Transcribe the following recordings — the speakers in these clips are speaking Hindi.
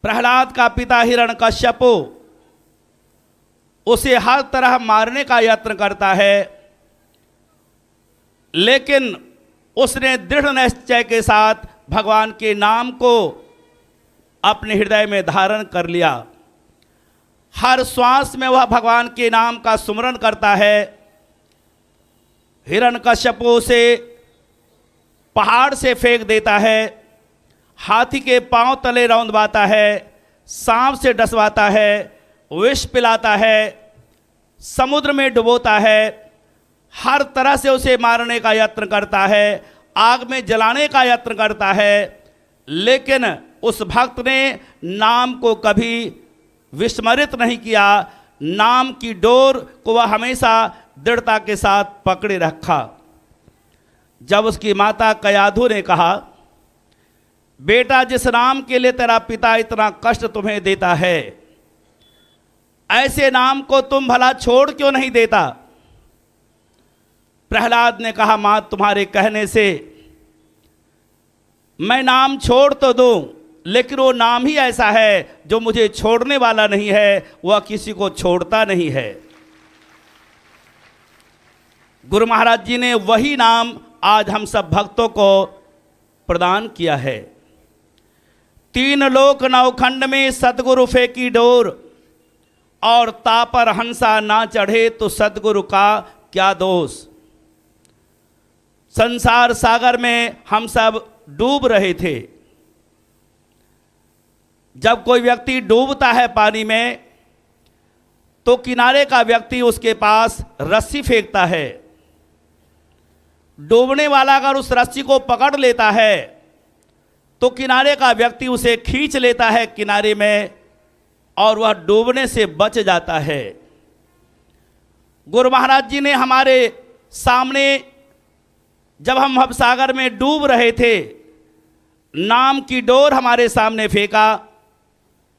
प्रहलाद का पिता हिरण्यकश्यप उसे हर तरह मारने का यत्न करता है, लेकिन उसने दृढ़ निश्चय के साथ भगवान के नाम को अपने हृदय में धारण कर लिया। हर श्वास में वह भगवान के नाम का सुमरन करता है। हिरण्यकश्यप उसे पहाड़ से फेंक देता है, हाथी के पांव तले रौंदवाता है, सांप से डसवाता है, विष पिलाता है, समुद्र में डुबोता है, हर तरह से उसे मारने का यत्न करता है, आग में जलाने का यत्न करता है, लेकिन उस भक्त ने नाम को कभी विस्मरित नहीं किया। नाम की डोर को वह हमेशा दृढ़ता के साथ पकड़े रखा। जब उसकी माता कयाधु ने कहा, बेटा जिस नाम के लिए तेरा पिता इतना कष्ट तुम्हें देता है, ऐसे नाम को तुम भला छोड़ क्यों नहीं देता? प्रहलाद ने कहा, मां तुम्हारे कहने से मैं नाम छोड़ तो दूं, लेकिन वो नाम ही ऐसा है जो मुझे छोड़ने वाला नहीं है, वह किसी को छोड़ता नहीं है। गुरु महाराज जी ने वही नाम आज हम सब भक्तों को प्रदान किया है। तीन लोक नवखंड में सतगुरु फेंकी डोर, और तापर हंसा ना चढ़े तो सतगुरु का क्या दोष। संसार सागर में हम सब डूब रहे थे। जब कोई व्यक्ति डूबता है पानी में, तो किनारे का व्यक्ति उसके पास रस्सी फेंकता है। डूबने वाला अगर उस रस्सी को पकड़ लेता है तो किनारे का व्यक्ति उसे खींच लेता है किनारे में, और वह डूबने से बच जाता है। गुरु महाराज जी ने हमारे सामने, जब हम भवसागर में डूब रहे थे, नाम की डोर हमारे सामने फेंका।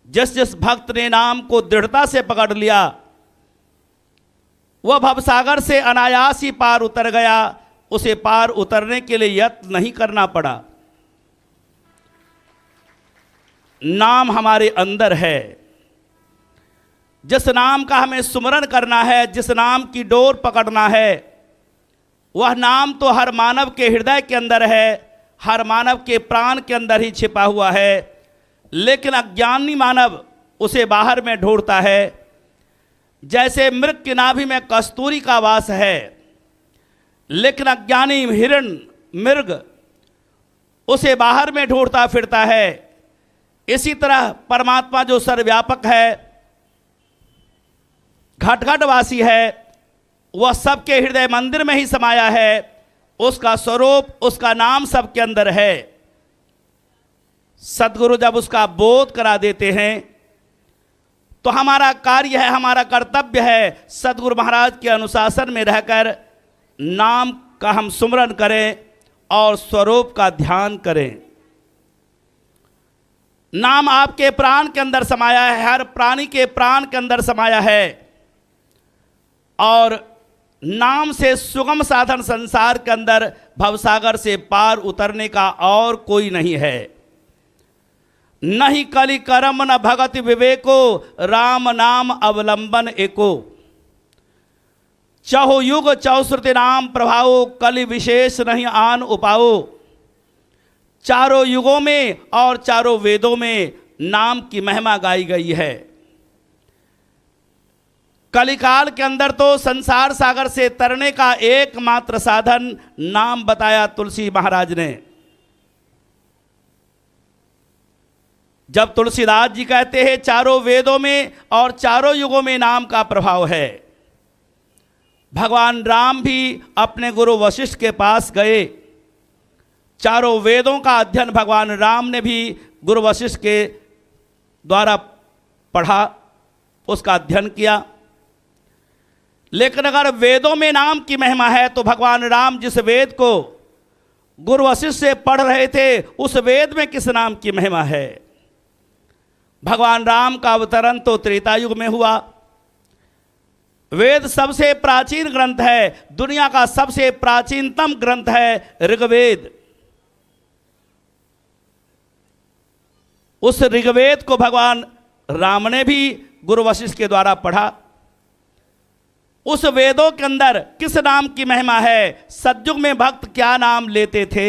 जिस जिस भक्त ने नाम को दृढ़ता से पकड़ लिया, वह भवसागर से अनायास ही पार उतर गया। उसे पार उतरने के लिए यत्न नहीं करना पड़ा। नाम हमारे अंदर है। जिस नाम का हमें सुमरन करना है, जिस नाम की डोर पकड़ना है, वह नाम तो हर मानव के हृदय के अंदर है, हर मानव के प्राण के अंदर ही छिपा हुआ है, लेकिन अज्ञानी मानव उसे बाहर में ढूंढता है। जैसे मृग की नाभि में कस्तूरी का वास है, लेकिन अज्ञानी हिरण मृग उसे बाहर में ढूंढता फिरता है। इसी तरह परमात्मा जो सर्वव्यापक है, घट घट वासी है, वह सबके हृदय मंदिर में ही समाया है। उसका स्वरूप, उसका नाम सबके अंदर है। सद्गुरु जब उसका बोध करा देते हैं, तो हमारा कार्य है, हमारा कर्तव्य है, सद्गुरु महाराज के अनुशासन में रहकर नाम का हम सुमरन करें और स्वरूप का ध्यान करें। नाम आपके प्राण के अंदर समाया है, हर प्राणी के प्राण के अंदर समाया है, और नाम से सुगम साधन संसार के अंदर भवसागर से पार उतरने का और कोई नहीं है। नहीं कलि करम न भगति विवेको, राम नाम अवलंबन एको। चहु युग चौश्रुति नाम प्रभाओ, कलि विशेष नहीं आन उपाओ। चारों युगों में और चारों वेदों में नाम की महिमा गाई गई है। कलिकाल के अंदर तो संसार सागर से तरने का एकमात्र साधन नाम बताया तुलसी महाराज ने। जब तुलसीदास जी कहते हैं चारों वेदों में और चारों युगों में नाम का प्रभाव है, भगवान राम भी अपने गुरु वशिष्ठ के पास गए। चारों वेदों का अध्ययन भगवान राम ने भी गुरु वशिष्ठ के द्वारा पढ़ा, उसका अध्ययन किया। लेकिन अगर वेदों में नाम की महिमा है, तो भगवान राम जिस वेद को गुरु वशिष्ठ से पढ़ रहे थे, उस वेद में किस नाम की महिमा है? भगवान राम का अवतरण तो त्रेता युग में हुआ। वेद सबसे प्राचीन ग्रंथ है, दुनिया का सबसे प्राचीनतम ग्रंथ है ऋग्वेद। उस ऋग्वेद को भगवान राम ने भी गुरु वशिष्ठ के द्वारा पढ़ा। उस वेदों के अंदर किस नाम की महिमा है, सतयुग में भक्त क्या नाम लेते थे।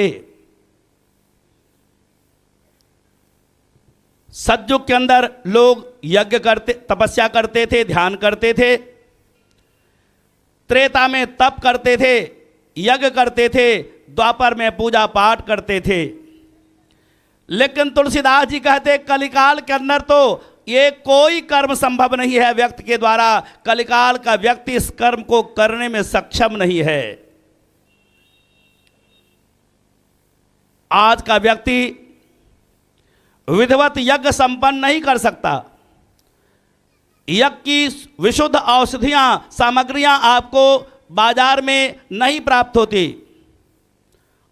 सतयुग के अंदर लोग यज्ञ करते, तपस्या करते थे, ध्यान करते थे। त्रेता में तप करते थे, यज्ञ करते थे। द्वापर में पूजा पाठ करते थे। लेकिन तुलसीदास जी कहते कलिकाल के अंदर तो ये कोई कर्म संभव नहीं है व्यक्ति के द्वारा। कलिकाल का व्यक्ति इस कर्म को करने में सक्षम नहीं है। आज का व्यक्ति विधिवत यज्ञ संपन्न नहीं कर सकता। यज्ञ की विशुद्ध औषधियां, सामग्रियां आपको बाजार में नहीं प्राप्त होती।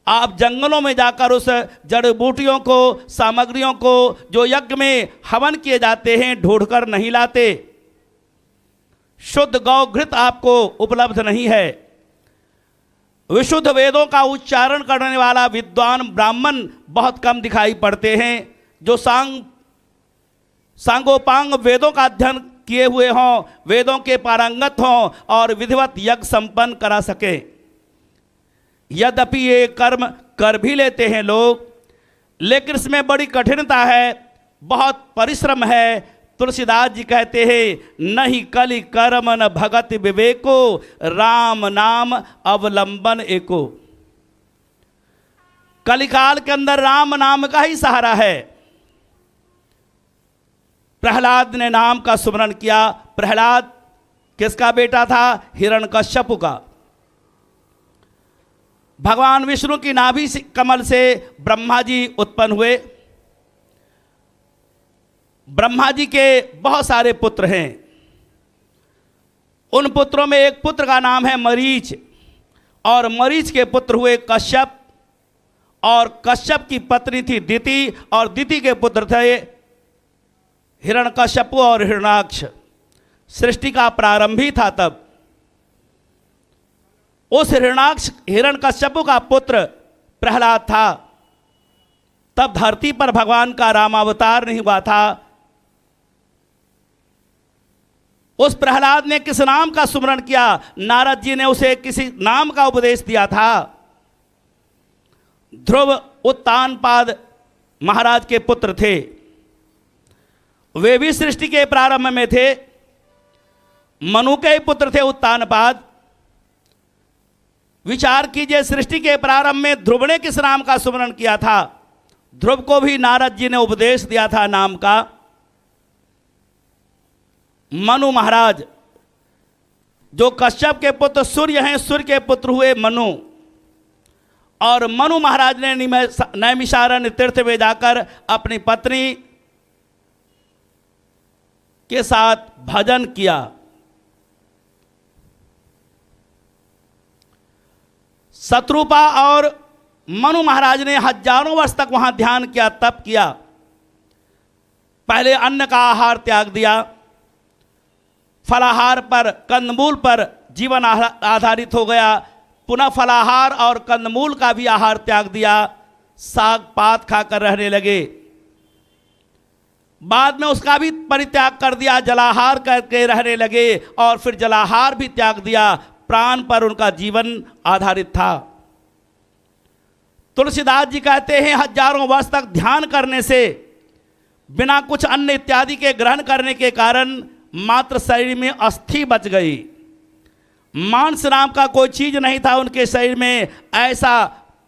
आप जंगलों में जाकर उस जड़ बूटियों को, सामग्रियों को जो यज्ञ में हवन किए जाते हैं ढूंढकर नहीं लाते। शुद्ध गौ घृत आपको उपलब्ध नहीं है। विशुद्ध वेदों का उच्चारण करने वाला विद्वान ब्राह्मण बहुत कम दिखाई पड़ते हैं, जो सांगोपांग वेदों का अध्ययन किए हुए हों, वेदों के पारंगत हों और विधिवत यज्ञ संपन्न करा सके। यद्यपि ये कर्म कर भी लेते हैं लोग, लेकिन इसमें बड़ी कठिनता है, बहुत परिश्रम है। तुलसीदास जी कहते हैं नहीं कलि कर्म न भगत विवेको, राम नाम अवलंबन एको। कलिकाल के अंदर राम नाम का ही सहारा है। प्रहलाद ने नाम का सुमरन किया। प्रहलाद किसका बेटा था? हिरण्यकश्यप का। भगवान विष्णु की नाभि कमल से ब्रह्मा जी उत्पन्न हुए। ब्रह्मा जी के बहुत सारे पुत्र हैं। उन पुत्रों में एक पुत्र का नाम है मरीच, और मरीच के पुत्र हुए कश्यप, और कश्यप की पत्नी थी दिति, और दिति के पुत्र थे हिरण्यकश्यप और हिरण्याक्ष। सृष्टि का प्रारंभ ही था तब। उस हिरण्यकश्यप का पुत्र प्रहलाद था। तब धरती पर भगवान का रामावतार नहीं हुआ था। उस प्रहलाद ने किस नाम का सुमरन किया? नारद जी ने उसे किसी नाम का उपदेश दिया था। ध्रुव उत्तानपाद महाराज के पुत्र थे। वे भी सृष्टि के प्रारंभ में थे। मनु के पुत्र थे उत्तानपाद। विचार कीजिए, सृष्टि के प्रारंभ में ध्रुव ने किस नाम का सुमरन किया था? ध्रुव को भी नारद जी ने उपदेश दिया था नाम का। मनु महाराज जो कश्यप के पुत्र सूर्य हैं, सूर्य के पुत्र हुए मनु। और मनु महाराज ने नैमिषारण्य तीर्थ में जाकर अपनी पत्नी के साथ भजन किया। शत्रुपा और मनु महाराज ने हजारों वर्ष तक वहां ध्यान किया, तप किया। पहले अन्न का आहार त्याग दिया, फलाहार पर, कंदमूल पर जीवन आधारित हो गया। पुनः फलाहार और कंदमूल का भी आहार त्याग दिया, साग पात खाकर रहने लगे। बाद में उसका भी परित्याग कर दिया, जलाहार करके रहने लगे, और फिर जलाहार भी त्याग दिया। प्राण पर उनका जीवन आधारित था। तुलसीदास जी कहते हैं हजारों वर्ष तक ध्यान करने से, बिना कुछ अन्न इत्यादि के ग्रहण करने के कारण मात्र शरीर में अस्थि बच गई। मांस नाम का कोई चीज नहीं था उनके शरीर में। ऐसा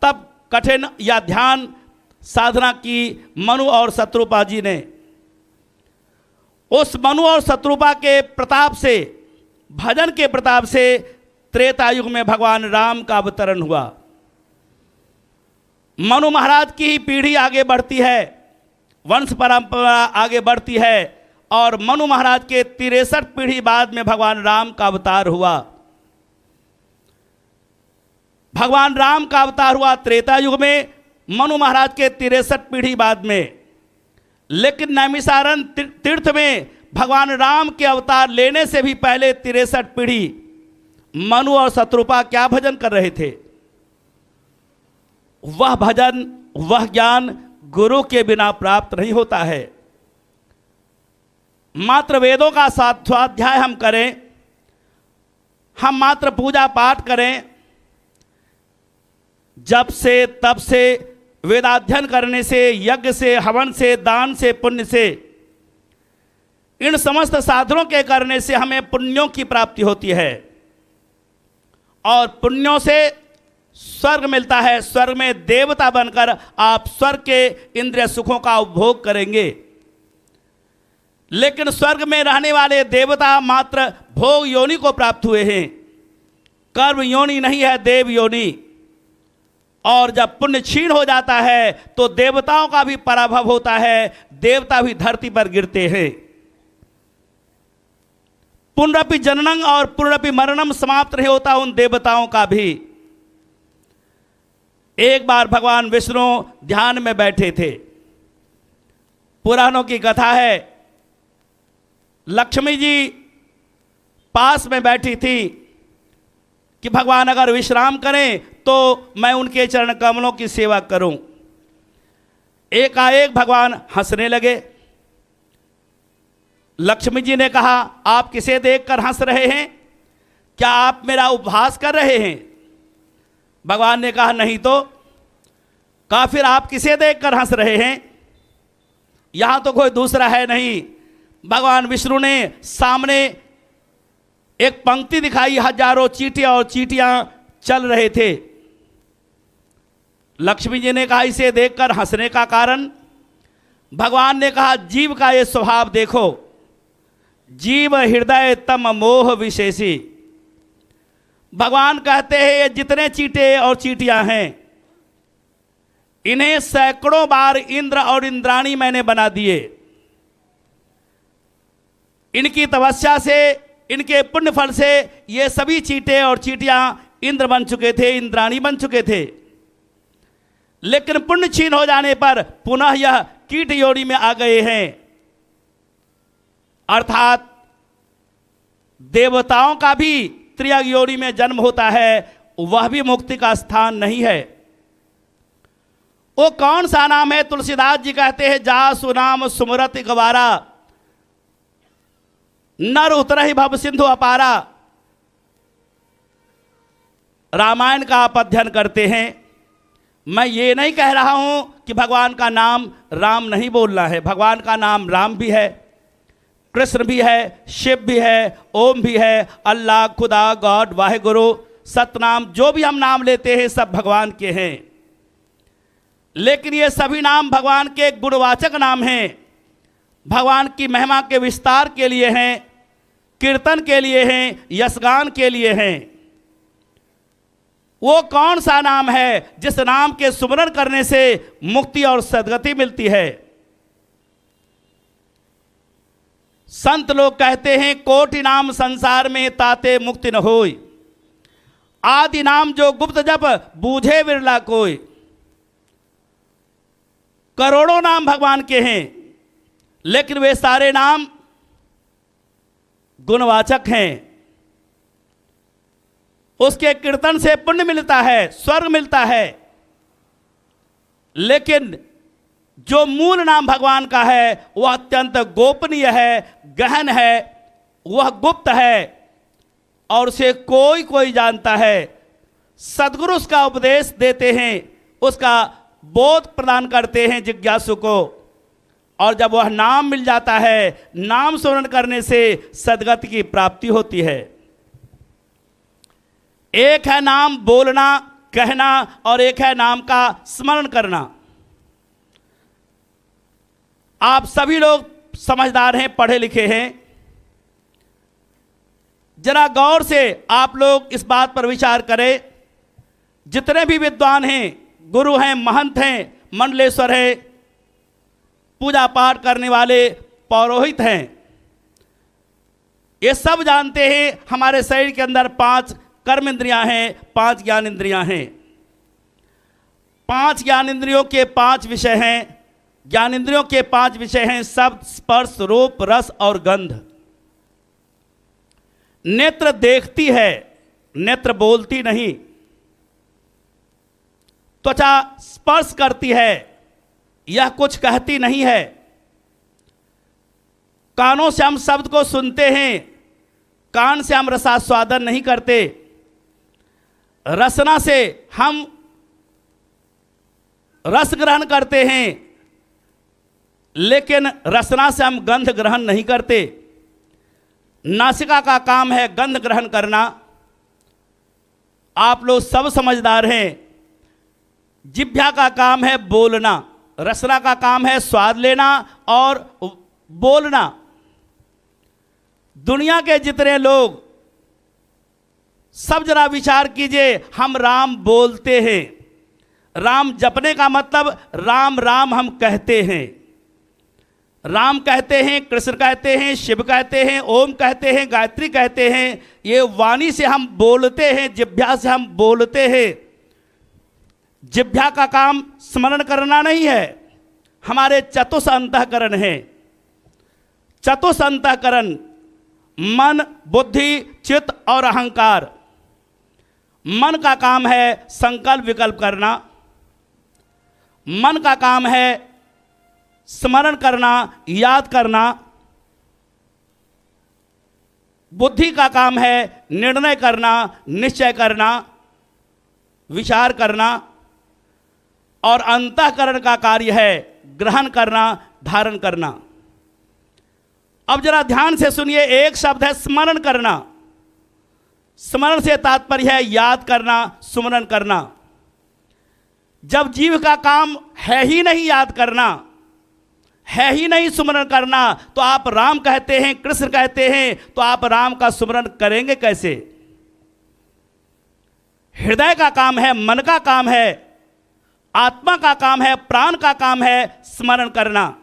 तब कठिन या ध्यान साधना की मनु और शत्रुपा जी ने। उस मनु और शत्रुपा के प्रताप से, भजन के प्रताप से त्रेता युग में भगवान राम का अवतरण हुआ। मनु महाराज की ही पीढ़ी आगे बढ़ती है, वंश परंपरा आगे बढ़ती है, और मनु महाराज के 63 पीढ़ी बाद में भगवान राम का अवतार हुआ। भगवान राम का अवतार हुआ त्रेता युग में, मनु महाराज के 63 पीढ़ी बाद में। लेकिन नैमिषारण्य तीर्थ में भगवान राम के अवतार लेने से भी पहले 63 पीढ़ी मनु और शत्रुपा क्या भजन कर रहे थे? वह भजन, वह ज्ञान गुरु के बिना प्राप्त नहीं होता है। मात्र वेदों का स्वाध्याय हम करें, हम मात्र पूजा पाठ करें, जब से तब से, वेदाध्ययन करने से, यज्ञ से, हवन से, दान से, पुण्य से, इन समस्त साधनों के करने से हमें पुण्यों की प्राप्ति होती है और पुण्यों से स्वर्ग मिलता है। स्वर्ग में देवता बनकर आप स्वर्ग के इंद्रिय सुखों का उपभोग करेंगे। लेकिन स्वर्ग में रहने वाले देवता मात्र भोग योनि को प्राप्त हुए हैं, कर्म योनि नहीं है, देव योनि। और जब पुण्य क्षीण हो जाता है तो देवताओं का भी पराभव होता है, देवता भी धरती पर गिरते हैं। पुनरपि जननं और पुनरपि मरणम समाप्त नहीं होता उन देवताओं का भी। एक बार भगवान विष्णु ध्यान में बैठे थे। पुराणों की कथा है, लक्ष्मी जी पास में बैठी थी कि भगवान अगर विश्राम करें तो मैं उनके चरण कमलों की सेवा करूं। एकाएक भगवान हंसने लगे। लक्ष्मी जी ने कहा, आप किसे देखकर हंस रहे हैं? क्या आप मेरा उपहास कर रहे हैं? भगवान ने कहा, नहीं तो। कहा, फिर आप किसे देखकर हंस रहे हैं? यहां तो कोई दूसरा है नहीं। भगवान विष्णु ने सामने एक पंक्ति दिखाई, हजारों चींटियां और चींटियां चल रहे थे। लक्ष्मी जी ने कहा, इसे देखकर हंसने का कारण? भगवान ने कहा, जीव का ये स्वभाव देखो, जीव हृदय तम मोह विशेषी। भगवान कहते हैं ये जितने चींटे और चींटियां हैं, इन्हें सैकड़ों बार इंद्र और इंद्राणी मैंने बना दिए। इनकी तपस्या से, इनके पुण्य फल से ये सभी चींटे और चींटियां इंद्र बन चुके थे, इंद्राणी बन चुके थे। लेकिन पुण्य क्षीण हो जाने पर पुनः यह कीट योनि में आ गए हैं। अर्थात देवताओं का भी त्रियग योनि में जन्म होता है, वह भी मुक्ति का स्थान नहीं है। वो कौन सा नाम है? तुलसीदास जी कहते हैं, जा सुनाम सुमरत गवारा, नर उतरहि भव सिंधु अपारा। रामायण का आप अध्ययन करते हैं। मैं ये नहीं कह रहा हूं कि भगवान का नाम राम नहीं बोलना है। भगवान का नाम राम भी है, कृष्ण भी है, शिव भी है, ओम भी है, अल्लाह, खुदा, गॉड, वाहेगुरु, सतनाम, जो भी हम नाम लेते हैं सब भगवान के हैं। लेकिन ये सभी नाम भगवान के गुणवाचक नाम हैं, भगवान की महिमा के विस्तार के लिए हैं, कीर्तन के लिए हैं, यशगान के लिए हैं। वो कौन सा नाम है जिस नाम के सुमरण करने से मुक्ति और सद्गति मिलती है? संत लोग कहते हैं, कोटि नाम संसार में ताते मुक्ति न होय, आदि नाम जो गुप्त जप बूझे विरला कोई। करोड़ों नाम भगवान के हैं, लेकिन वे सारे नाम गुणवाचक हैं। उसके कीर्तन से पुण्य मिलता है, स्वर्ग मिलता है। लेकिन जो मूल नाम भगवान का है वह अत्यंत गोपनीय है, गहन है, वह गुप्त है और उसे कोई कोई जानता है। सद्गुरु उसका उपदेश देते हैं, उसका बोध प्रदान करते हैं जिज्ञासु को, और जब वह नाम मिल जाता है, नाम स्मरण करने से सद्गति की प्राप्ति होती है। एक है नाम बोलना, कहना, और एक है नाम का स्मरण करना। आप सभी लोग समझदार हैं, पढ़े लिखे हैं। जरा गौर से आप लोग इस बात पर विचार करें, जितने भी विद्वान हैं, गुरु हैं, महंत हैं, मंडलेश्वर हैं, पूजा पाठ करने वाले पौरोहित हैं, ये सब जानते हैं हमारे शरीर के अंदर 5 कर्म इंद्रियां हैं, 5 ज्ञान इंद्रियां हैं। 5 ज्ञान इंद्रियों के 5 विषय हैं। ज्ञान इंद्रियों के 5 विषय हैं शब्द, स्पर्श, रूप, रस और गंध। नेत्र देखती है, नेत्र बोलती नहीं। त्वचा स्पर्श करती है, यह कुछ कहती नहीं है। कानों से हम शब्द को सुनते हैं, कान से हम रसास्वादन नहीं करते। रसना से हम रस ग्रहण करते हैं, लेकिन रसना से हम गंध ग्रहण नहीं करते। नासिका का काम है गंध ग्रहण करना। आप लोग सब समझदार हैं। जिह्वा का काम है बोलना, रसना का काम है स्वाद लेना और बोलना। दुनिया के जितने लोग, सब जरा विचार कीजिए, हम राम बोलते हैं। राम जपने का मतलब राम राम हम कहते हैं। राम कहते हैं, कृष्ण कहते हैं, शिव कहते हैं, ओम कहते हैं, गायत्री कहते हैं। ये वाणी से हम बोलते हैं, जिह्वा से हम बोलते हैं। जिह्वा का काम स्मरण करना नहीं है, हमारे चतुष अंतःकरण है। चतुष अंतःकरण मन, बुद्धि, चित्त और अहंकार। मन का काम है संकल्प विकल्प करना। मन का काम है स्मरण करना, याद करना। बुद्धि का काम है निर्णय करना, निश्चय करना, विचार करना। और अंतःकरण का कार्य है ग्रहण करना, धारण करना। अब जरा ध्यान से सुनिए, एक शब्द है स्मरण करना। स्मरण से तात्पर्य है याद करना, सुमरण करना। जब जीव का काम है ही नहीं याद करना, है ही नहीं सुमरण करना, तो आप राम कहते हैं, कृष्ण कहते हैं, तो आप राम का सुमरण करेंगे कैसे? हृदय का काम है, मन का काम है, आत्मा का काम है, प्राण का काम है स्मरण करना।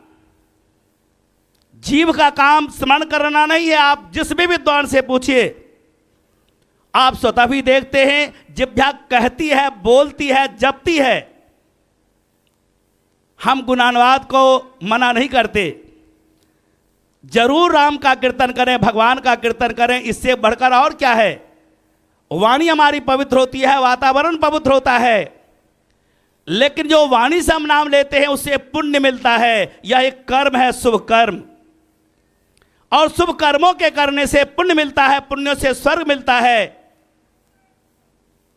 जीव का काम स्मरण करना नहीं है। आप जिस भी विद्वान से पूछिए, आप स्वतः भी देखते हैं, जिह्वा कहती है, बोलती है, जपती है। हम गुणानुवाद को मना नहीं करते। जरूर राम का कीर्तन करें, भगवान का कीर्तन करें, इससे बढ़कर और क्या है। वाणी हमारी पवित्र होती है, वातावरण पवित्र होता है, लेकिन जो वाणी से हम नाम लेते हैं उससे पुण्य मिलता है। यह एक कर्म है, शुभ कर्म, और शुभ कर्मों के करने से पुण्य मिलता है, पुण्यों से स्वर्ग मिलता है।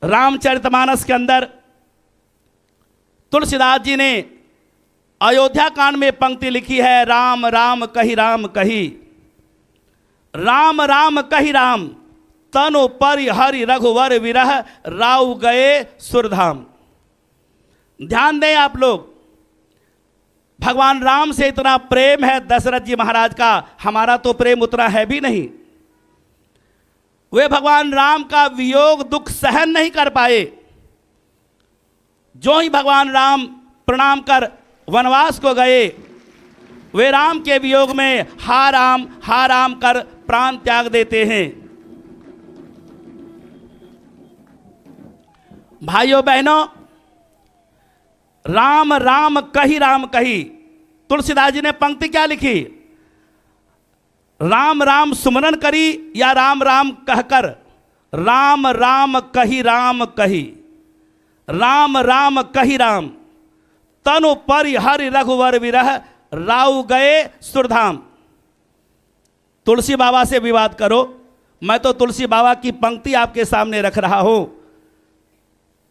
रामचरितमानस के अंदर तुलसीदास जी ने अयोध्या कांड में पंक्ति लिखी है, राम राम कही राम कही, राम राम कही राम, तनु परि हरि रघुवर विरह, राव गए सुरधाम। ध्यान दें आप लोग, भगवान राम से इतना प्रेम है दशरथ जी महाराज का, हमारा तो प्रेम उतना है भी नहीं। वे भगवान राम का वियोग दुख सहन नहीं कर पाए। जो ही भगवान राम प्रणाम कर वनवास को गए, वे राम के वियोग में हा राम कर प्राण त्याग देते हैं। भाइयों बहनों, राम राम कही, तुलसीदास जी ने पंक्ति क्या लिखी? राम राम सुमरन करी या राम राम कहकर? राम राम कही, राम राम कही राम, तनु परि हरि रघुवर विरह, राव गए सुरधाम। तुलसी बाबा से विवाद करो, मैं तो तुलसी बाबा की पंक्ति आपके सामने रख रहा हूं।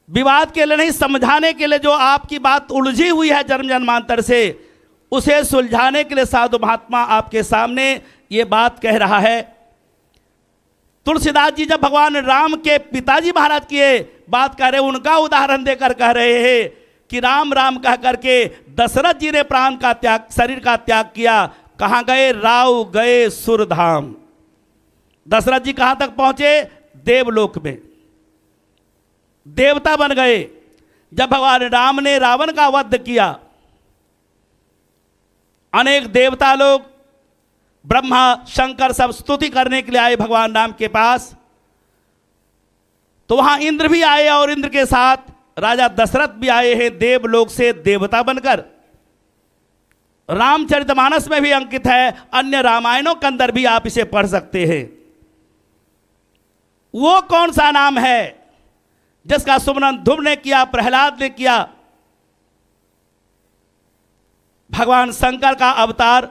विवाद के लिए नहीं, समझाने के लिए। जो आपकी बात उलझी हुई है जन्म जन्मांतर से, उसे सुलझाने के लिए साधु महात्मा आपके सामने ये बात कह रहा है। तुलसीदास जी जब भगवान राम के पिताजी महाराज की बात कर रहे, उनका उदाहरण देकर कह रहे हैं कि राम राम कह करके दशरथ जी ने प्राण का त्याग, शरीर का त्याग किया। कहाँ गए? राव गए सुरधाम। दशरथ जी कहाँ तक पहुंचे? देवलोक में, देवता बन गए। जब भगवान राम ने रावण का वध किया, अनेक देवता लोग, ब्रह्मा शंकर सब स्तुति करने के लिए आए भगवान राम के पास। तो वहां इंद्र भी आए और इंद्र के साथ राजा दशरथ भी आए हैं देवलोक से देवता बनकर। रामचरितमानस में भी अंकित है, अन्य रामायणों के अंदर भी आप इसे पढ़ सकते हैं। वो कौन सा नाम है जिसका सुमरन ध्रुव ने किया, प्रहलाद ने किया? भगवान शंकर का अवतार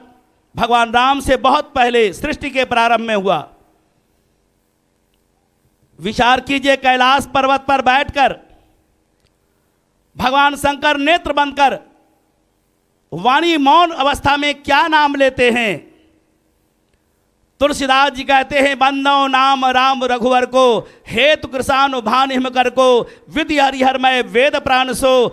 भगवान राम से बहुत पहले सृष्टि के प्रारंभ में हुआ। विचार कीजिए, कैलाश पर्वत पर बैठकर भगवान शंकर नेत्र बंद कर वाणी मौन अवस्था में क्या नाम लेते हैं। तुलसीदास जी कहते हैं, बंदो नाम राम रघुवर को, हेतु कृषानु भान हिम कर को, विधि हरिहर मय वेद प्राण सो,